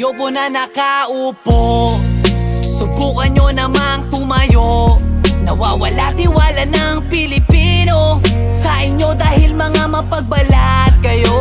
Kayo po na nakaupo, subukan nyo namang tumayo. Nawawala tiwala ng Pilipino sa inyo dahil mga mapagbalat kayo.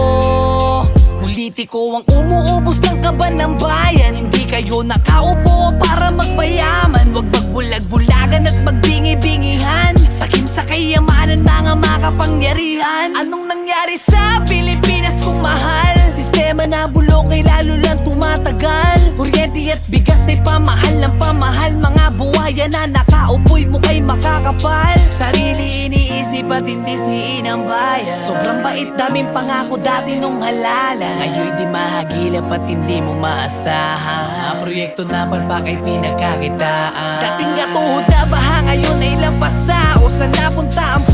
Politiko ang umuubos ng kaban ng bayan. Hindi kayo nakaupo para magpayaman. Huwag magbulag-bulagan at magbingi-bingihan. Sakim sa kayamanan mga makapangyarihan. Anong nangyari sa Pilipinas kung mahal? Sistema na bulok ay lalo lang tumatagal. Kuryente at bigas ay pamahal ng pamahal. Mga buhaya na nakaupo'y mukha'y makakapal. Sarili iniisip at hindi siin ang bayan. Sobrang bait, daming pangako dati nung halala. Ngayon di mahagilap at hindi mo maasahan. Proyekto na palpak ay pinagkakitaan. Dating katuhod na baha ngayon ay lampas tao. Saan napunta ang